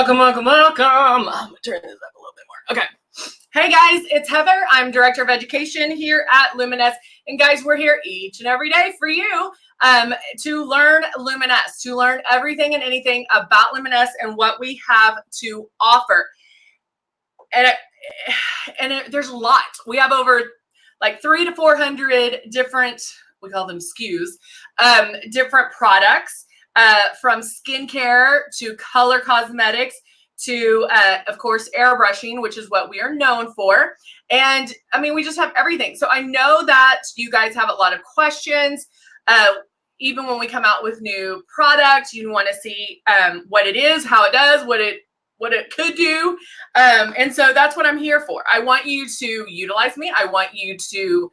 Welcome. I'm gonna turn this up a little bit more. Okay. Hey guys, it's Heather. I'm Director of Education here at Luminess. And guys, we're here each and every day for you to learn Luminess, to learn everything and anything about Luminess and what we have to offer. And there's a lot. We have over like 300 to 400 different, we call them SKUs, different products. From skincare to color cosmetics to, of course, airbrushing, which is what we are known for. And I mean, we just have everything. So I know that you guys have a lot of questions. Even when we come out with new products, you want to see what it is, how it does, what it could do. And so that's what I'm here for. I want you to utilize me. I want you to,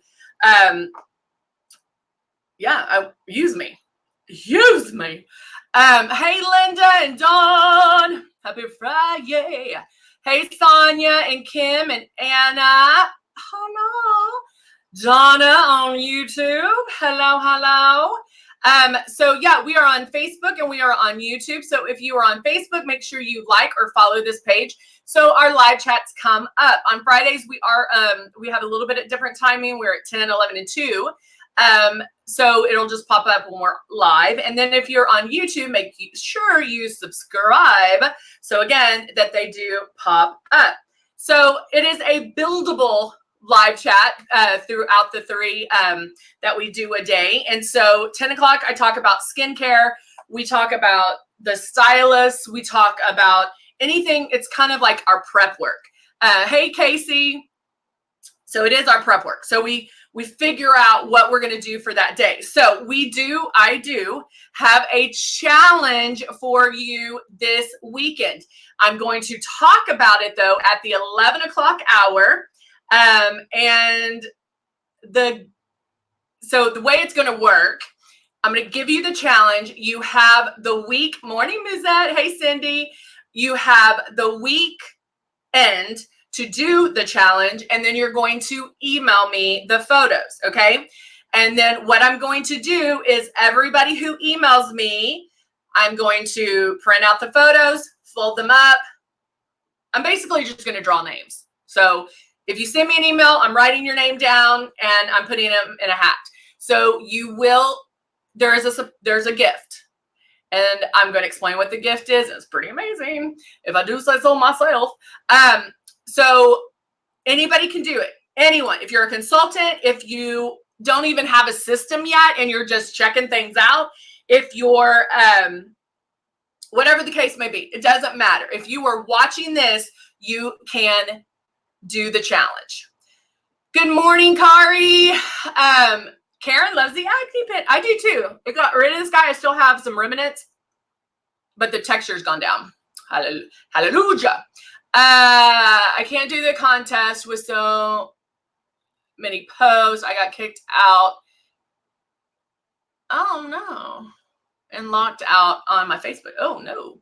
use me. Use me. Hey, Linda and Dawn. Happy Friday. Hey, Sonia and Kim and Anna. Hello. Donna on YouTube. Hello, hello. So yeah, we are on Facebook and we are on YouTube. So if you are on Facebook, make sure you like or follow this page so our live chats come up. On Fridays, we have a little bit of different timing. We're at 10, 11, and 2. So it'll just pop up when we're live. And then if you're on YouTube, make sure you subscribe. So again, that they do pop up. So it is a buildable live chat throughout the 3 that we do a day. And so 10 o'clock, I talk about skincare. We talk about the stylists. We talk about anything. It's kind of like our prep work. Hey, Casey. So it is our prep work. So we figure out what we're going to do for that day. So I do have a challenge for you this weekend. I'm going to talk about it though at the 11 o'clock hour. And the way it's going to work, I'm going to give you the challenge. You have the week, morning Muzette. Hey, Cindy, you have the weekend to do the challenge, and then you're going to email me the photos, okay? And then what I'm going to do is everybody who emails me, I'm going to print out the photos, fold them up. I'm basically just going to draw names. So if you send me an email, I'm writing your name down and I'm putting them in a hat. So there's a gift. And I'm going to explain what the gift is. It's pretty amazing if I do say so myself. So anybody can do it. Anyone. If you're a consultant, if you don't even have a system yet and you're just checking things out, if you're, whatever the case may be, it doesn't matter. If you are watching this, you can do the challenge. Good morning, Kari. Karen loves the acne pit. I do too. It got rid of this guy. I still have some remnants, but the texture's gone down. Hallelujah. I can't do the contest with so many posts. I got kicked out. Oh no. And locked out on my Facebook. Oh no.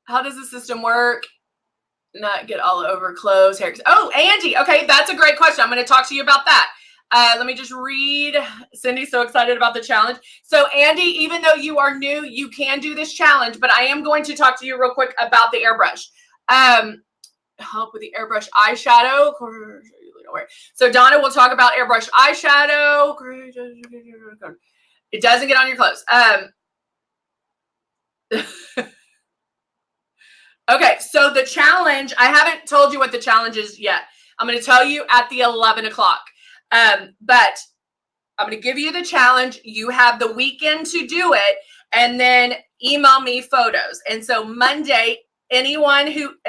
How does the system work? Not get all over clothes, hair. Oh, Angie. Okay, that's a great question. I'm going to talk to you about that. Let me just read. Cindy's so excited about the challenge. So Andy, even though you are new, you can do this challenge, but I am going to talk to you real quick about the airbrush. Help with the airbrush eyeshadow. So Donna will talk about airbrush eyeshadow. It doesn't get on your clothes. Okay, so the challenge, I haven't told you what the challenge is yet. I'm going to tell you at the 11 o'clock. But I'm going to give you the challenge. You have the weekend to do it and then email me photos. And so Monday, and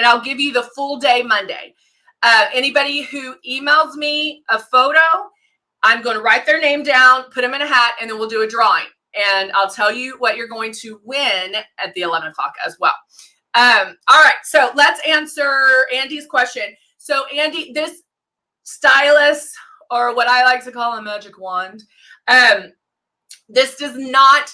I'll give you the full day Monday. Anybody who emails me a photo, I'm going to write their name down, put them in a hat, and then we'll do a drawing. And I'll tell you what you're going to win at the 11 o'clock as well. All right. So let's answer Andy's question. So Andy, this stylus, or what I like to call a magic wand, this does not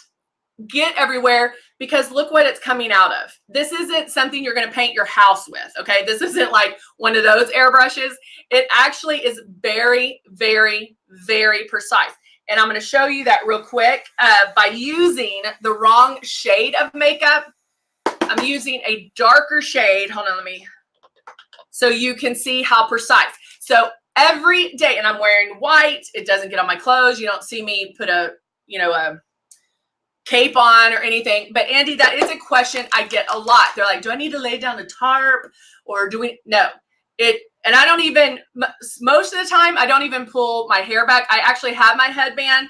get everywhere because look what it's coming out of. This isn't something you're going to paint your house with, okay? This isn't like one of those airbrushes. It actually is very, very, very precise. And I'm going to show you that real quick by using the wrong shade of makeup. I'm using a darker shade. Hold on, so you can see how precise. So every day, and I'm wearing white, it doesn't get on my clothes. You don't see me put a cape on or anything. But Andy, that is a question I get a lot. They're like, do I need to lay down a tarp or do we? No, and I don't even, most of the time, I don't even pull my hair back. I actually have my headband.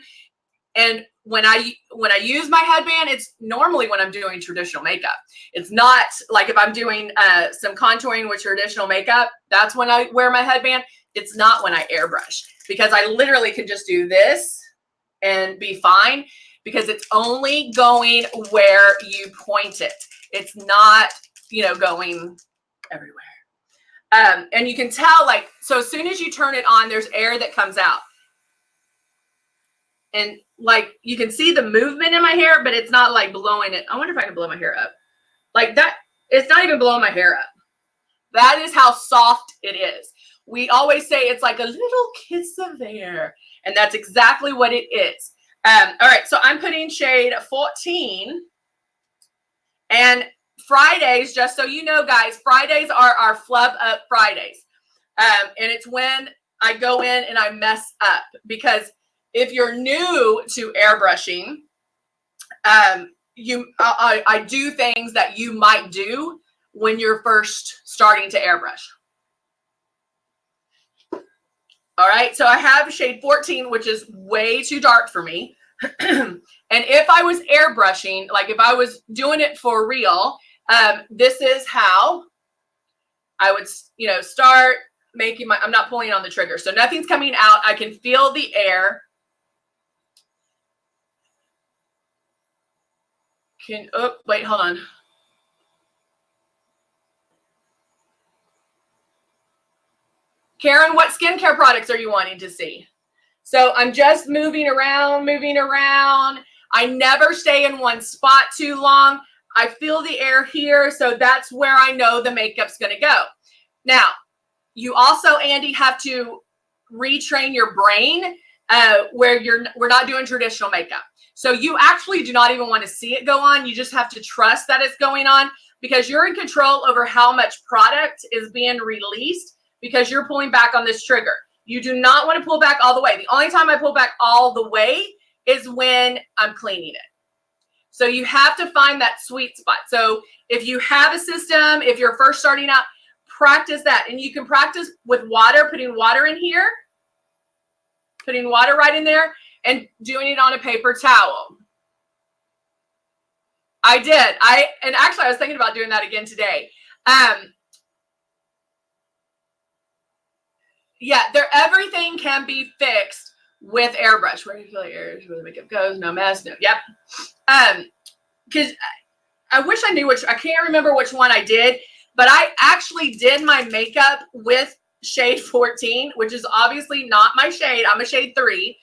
And when I use my headband, it's normally when I'm doing traditional makeup. It's not like if I'm doing some contouring with traditional makeup, that's when I wear my headband. It's not when I airbrush, because I literally can just do this and be fine, because it's only going where you point it. It's not, going everywhere. And you can tell, like, so as soon as you turn it on, there's air that comes out. And like, you can see the movement in my hair, but it's not like blowing it. I wonder if I can blow my hair up like that. It's not even blowing my hair up. That is how soft it is. We always say it's like a little kiss of air, and that's exactly what it is. All right, so I'm putting shade 14, and Fridays, just so you know, guys, Fridays are our flub up Fridays. And it's when I go in and I mess up, because if you're new to airbrushing, I do things that you might do when you're first starting to airbrush. All right, so I have shade 14, which is way too dark for me. And if I was airbrushing, like if I was doing it for real, this is how I would, start making I'm not pulling on the trigger. So nothing's coming out. I can feel the air. Wait, hold on. Karen, what skincare products are you wanting to see? So I'm just moving around. I never stay in one spot too long. I feel the air here, so that's where I know the makeup's going to go. Now, you also, Andy, have to retrain your brain where we're not doing traditional makeup. So you actually do not even want to see it go on. You just have to trust that it's going on, because you're in control over how much product is being released, because you're pulling back on this trigger. You do not want to pull back all the way. The only time I pull back all the way is when I'm cleaning it. So you have to find that sweet spot. So if you have a system, if you're first starting out, practice that. And you can practice with water, putting water in here, putting water right in there, and doing it on a paper towel. I did. And actually I was thinking about doing that again today. Yeah, everything can be fixed with airbrush. Where do you feel like where the makeup goes? No mess. No. Yep. Because I wish I knew I can't remember which one I did, but I actually did my makeup with shade 14, which is obviously not my shade. I'm a shade 3.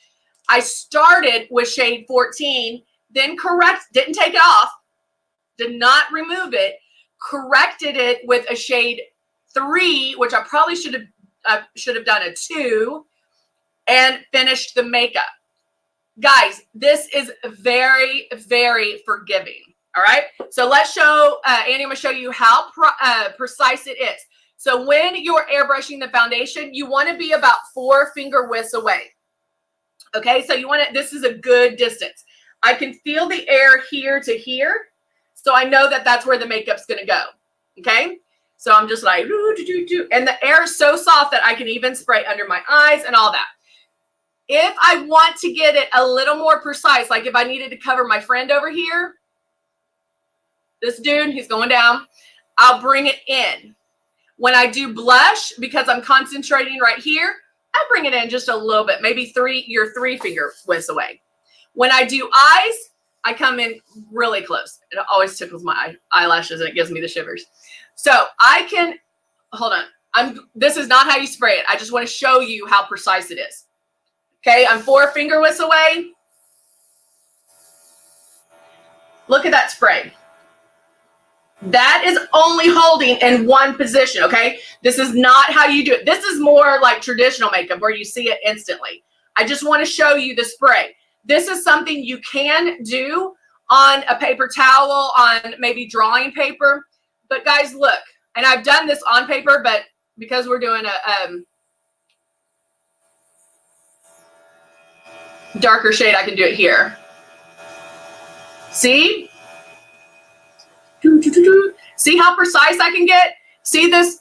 I started with shade 14, then didn't take it off, did not remove it, corrected it with a shade 3, which I probably should have done a 2, and finished the makeup. Guys, this is very, very forgiving. All right. So let's show, Andy, I'm going to show you how precise it is. So when you're airbrushing the foundation, you want to be about 4 finger widths away. Okay. So this is a good distance. I can feel the air here to here. So I know that that's where the makeup's going to go. Okay. So I'm just like, and the air is so soft that I can even spray under my eyes and all that. If I want to get it a little more precise, like if I needed to cover my friend over here, this dude, he's going down, I'll bring it in. When I do blush, because I'm concentrating right here, I bring it in just a little bit, maybe 3 finger widths away. When I do eyes, I come in really close. It always tickles my eyelashes and it gives me the shivers. So I can, hold on. This is not how you spray it. I just want to show you how precise it is. Okay, I'm 4 finger widths away. Look at that spray. That is only holding in one position, okay? This is not how you do it. This is more like traditional makeup where you see it instantly. I just want to show you the spray. This is something you can do on a paper towel, on maybe drawing paper. But guys, look, and I've done this on paper, but because we're doing a darker shade, I can do it here. See? See how precise I can get? See this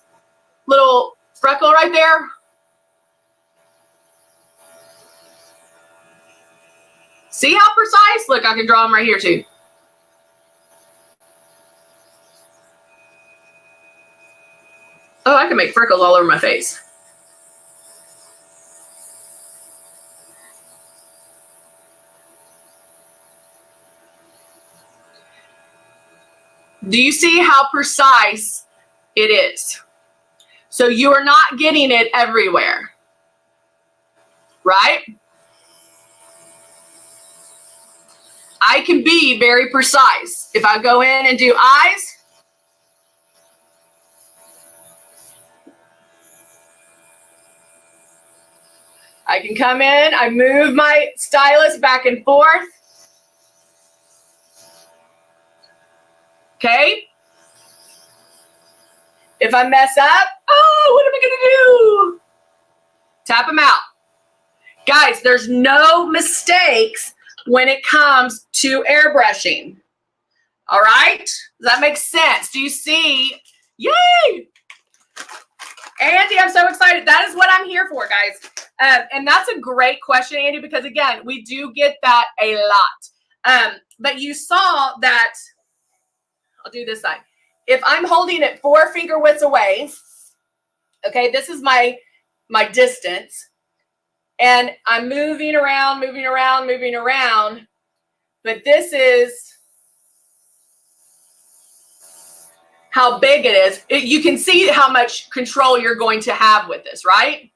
little freckle right there? See how precise? Look, I can draw them right here too. Oh, I can make freckles all over my face. Do you see how precise it is? So you are not getting it everywhere, right? I can be very precise. If I go in and do eyes, I can come in, I move my stylus back and forth. Okay? If I mess up, oh, what am I gonna do? Tap them out. Guys, there's no mistakes when it comes to airbrushing. All right? Does that make sense? Do you see? Yay! Andy, I'm so excited. That is what I'm here for, guys. And that's a great question, Andy, because again, we do get that a lot. But you saw that, I'll do this side. If I'm holding it 4 finger widths away, okay, this is my distance, and I'm moving around, but this is how big it is. You can see how much control you're going to have with this, right?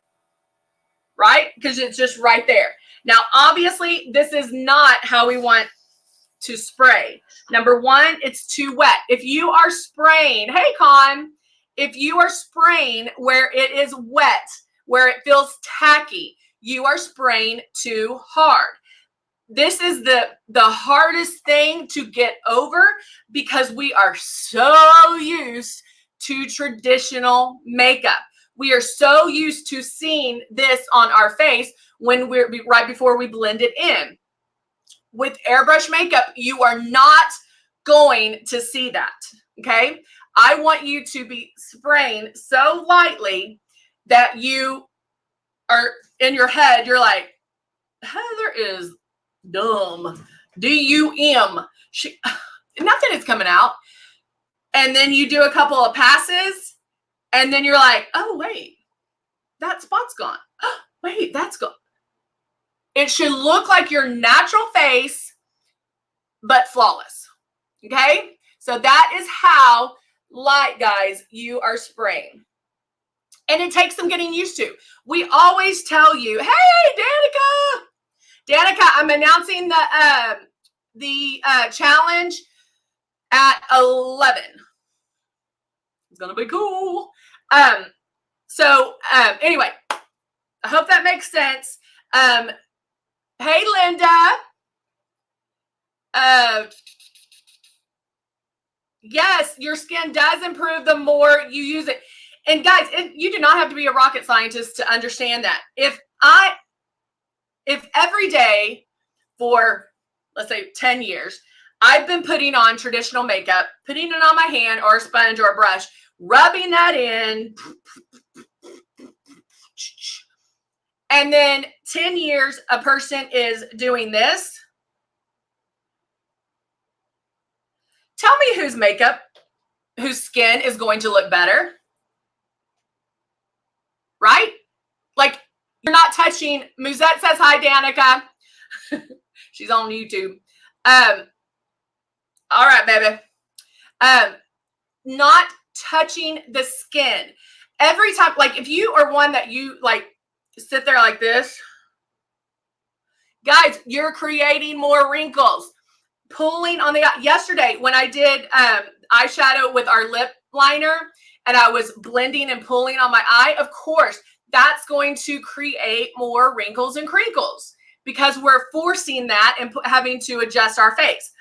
Right? Because it's just right there. Now, obviously, this is not how we want to spray. Number one, it's too wet. If you are spraying, hey, Con, if you are spraying where it is wet, where it feels tacky, you are spraying too hard. This is the hardest thing to get over because we are so used to traditional makeup. We are so used to seeing this on our face when we're right before we blend it in. With airbrush makeup, you are not going to see that, okay? I want you to be spraying so lightly that you are in your head, you're like, Heather is dumb. D-U-M. Nothing is coming out. And then you do a couple of passes, and then you're like, oh, wait, that spot's gone. Oh, wait, that's gone. It should look like your natural face, but flawless. Okay? So that is how light, guys, you are spraying. And it takes some getting used to. We always tell you, hey, Danica, I'm announcing the challenge at 11. It's going to be cool. Anyway, I hope that makes sense. Hey, Linda. Yes, your skin does improve the more you use it. And guys, you do not have to be a rocket scientist to understand that. If every day for, let's say, 10 years, I've been putting on traditional makeup, putting it on my hand or a sponge or a brush, rubbing that in, and then 10 years, a person is doing this. Tell me whose skin is going to look better, right? Like, you're not touching. Musette says hi, Danica. She's on YouTube. All right, baby. Not touching the skin. Every time, like if you are one that you like sit there like this, guys, you're creating more wrinkles. Pulling on the, yesterday when I did eyeshadow with our lip liner and I was blending and pulling on my eye, of course, that's going to create more wrinkles and crinkles because we're forcing that and having to adjust our face.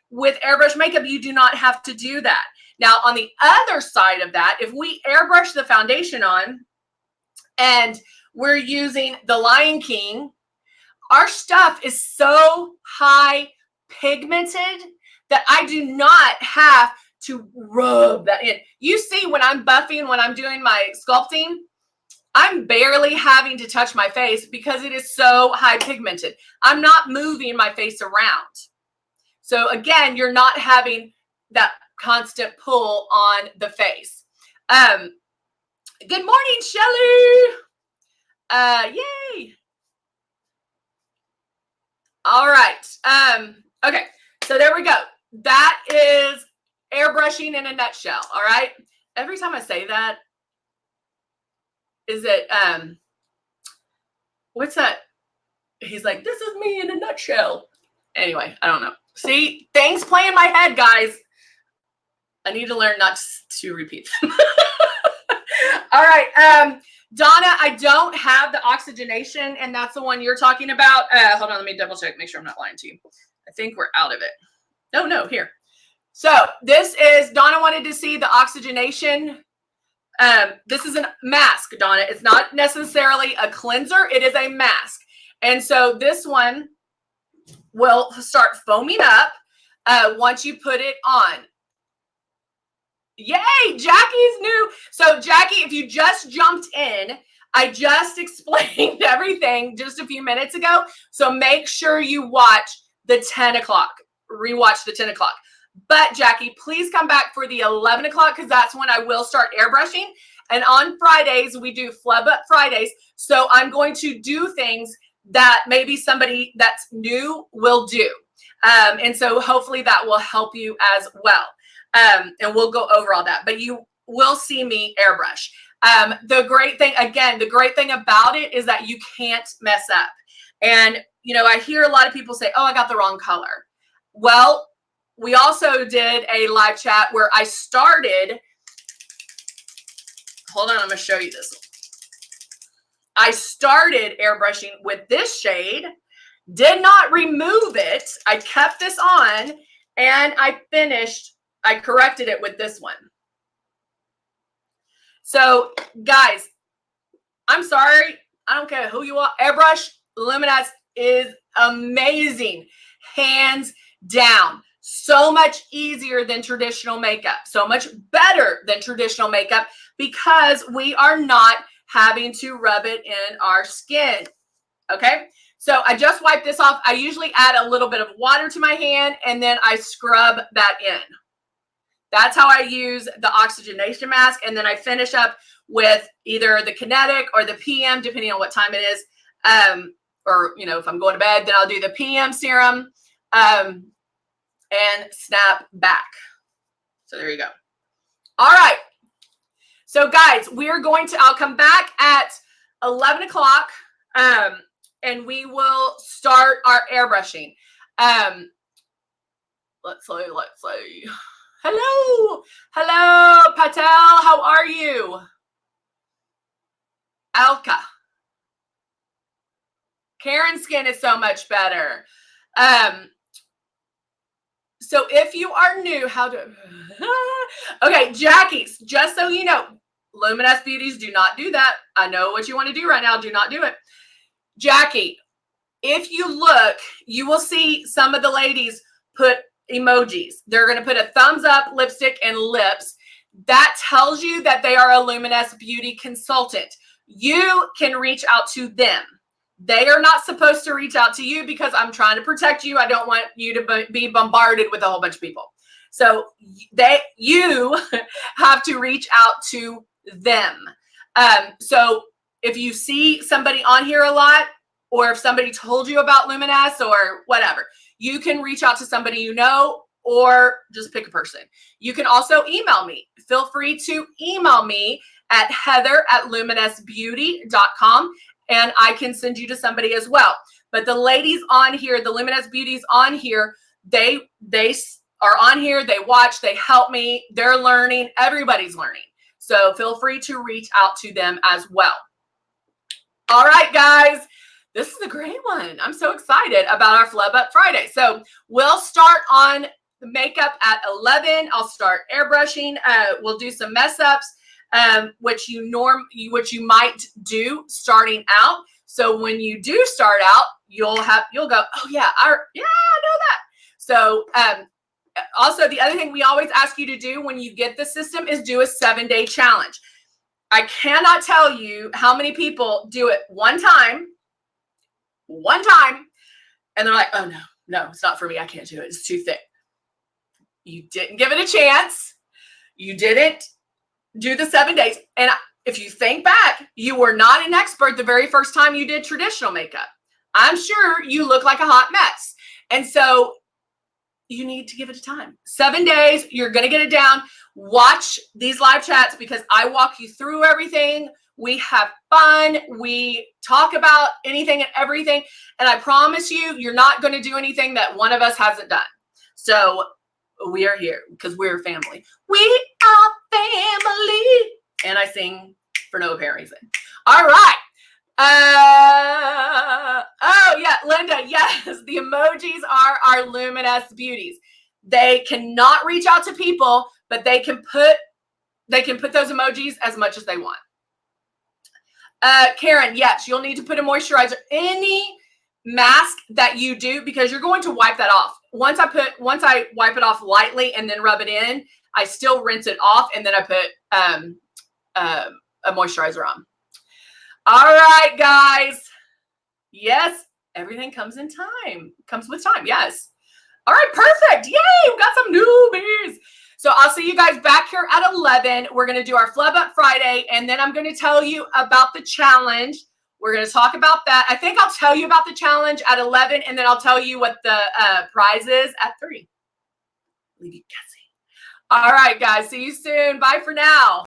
With airbrush makeup, you do not have to do that. Now, on the other side of that, if we airbrush the foundation on and we're using the Lion King, our stuff is so high pigmented that I do not have to rub that in. You see, when I'm buffing, when I'm doing my sculpting, I'm barely having to touch my face because it is so high pigmented. I'm not moving my face around. So again, you're not having that constant pull on the face. Good morning, Shelly. Yay. All right. Okay. So there we go. That is airbrushing in a nutshell. All right. Every time I say that, is it, what's that? He's like, this is me in a nutshell. Anyway, I don't know. See, things play in my head, guys. I need to learn not to repeat them. All right. Donna, I don't have the oxygenation, and that's the one you're talking about. Hold on, let me double check, make sure I'm not lying to you. I think we're out of it. No, here. So this is, Donna wanted to see the oxygenation. This is a mask, Donna. It's not necessarily a cleanser. It is a mask. And so this one will start foaming up once you put it on. Yay, Jackie's new. So Jackie, if you just jumped in, I just explained everything just a few minutes ago. So make sure you watch the 10 o'clock, rewatch the 10 o'clock. But Jackie, please come back for the 11 o'clock because that's when I will start airbrushing. And on Fridays, we do Flub Up Fridays. So I'm going to do things that maybe somebody that's new will do. And so hopefully that will help you as well. And we'll go over all that, but you will see me airbrush. The great thing about it is that you can't mess up. And, you know, I hear a lot of people say, oh, I got the wrong color. Well, we also did a live chat where I started, hold on, I'm going to show you this. I started airbrushing with this shade, did not remove it. I kept this on and I corrected it with this one. So guys, I'm sorry. I don't care who you are. Airbrush Luminess is amazing. Hands down. So much easier than traditional makeup. So much better than traditional makeup because we are not having to rub it in our skin. Okay. So I just wiped this off. I usually add a little bit of water to my hand and then I scrub that in. That's how I use the oxygenation mask. And then I finish up with either the kinetic or the PM, depending on what time it is. Or, you know, if I'm going to bed, then I'll do the PM serum and snap back. So there you go. All right. So guys, I'll come back at 11 o'clock and we will start our airbrushing. Let's see. Hello, Patel. How are you? Alka. Karen's skin is so much better. So if you are new, okay, Jackie's, just so you know, Luminess Beauties, do not do that. I know what you want to do right now. Do not do it. Jackie, if you look, you will see some of the ladies put emojis. They're going to put a thumbs up, lipstick, and lips. That tells you that they are a Luminess Beauty consultant. You can reach out to them. They are not supposed to reach out to you because I'm trying to protect you. I don't want you to be bombarded with a whole bunch of people. So you have to reach out to them. So if you see somebody on here a lot, or if somebody told you about Luminess or whatever, you can reach out to somebody you know, or just pick a person. You can also email me. Feel free to email me at heather@luminessbeauty.com, and I can send you to somebody as well. But the ladies on here, the Luminess Beauties on here, they are on here, they watch, they help me, they're learning, everybody's learning. So feel free to reach out to them as well. All right, guys. This is a great one. I'm so excited about our Flub Up Friday. So we'll start on the makeup at 11. I'll start airbrushing. We'll do some mess ups, which you might do starting out. So when you do start out, you'll go, oh yeah, I know that. So also the other thing we always ask you to do when you get the system is do a 7-day challenge. I cannot tell you how many people do it one time, and they're like, oh no, it's not for me. I can't do it. It's too thick. You didn't give it a chance. You didn't do the 7 days. And if you think back, you were not an expert the very first time you did traditional makeup. I'm sure you look like a hot mess. And so you need to give it a time. 7 days, you're going to get it down. Watch these live chats because I walk you through everything. We have fun. We talk about anything and everything. And I promise you, you're not going to do anything that one of us hasn't done. So we are here because we're family. We are family. And I sing for no apparent reason. All right. Oh yeah, Linda, yes, the emojis are our Luminess beauties. They cannot reach out to people, but they can put those emojis as much as they want. Karen, yes, you'll need to put a moisturizer. Any mask that you do, because you're going to wipe that off. Once I wipe it off lightly and then rub it in, I still rinse it off and then I put a moisturizer on. All right, guys. Yes, everything comes in time. Comes with time. Yes. All right, perfect. Yay, we got some newbies. So I'll see you guys back here at 11. We're going to do our Flub Up Friday, and then I'm going to tell you about the challenge. We're going to talk about that. I think I'll tell you about the challenge at 11, and then I'll tell you what the prize is at 3. Leave you guessing. All right, guys. See you soon. Bye for now.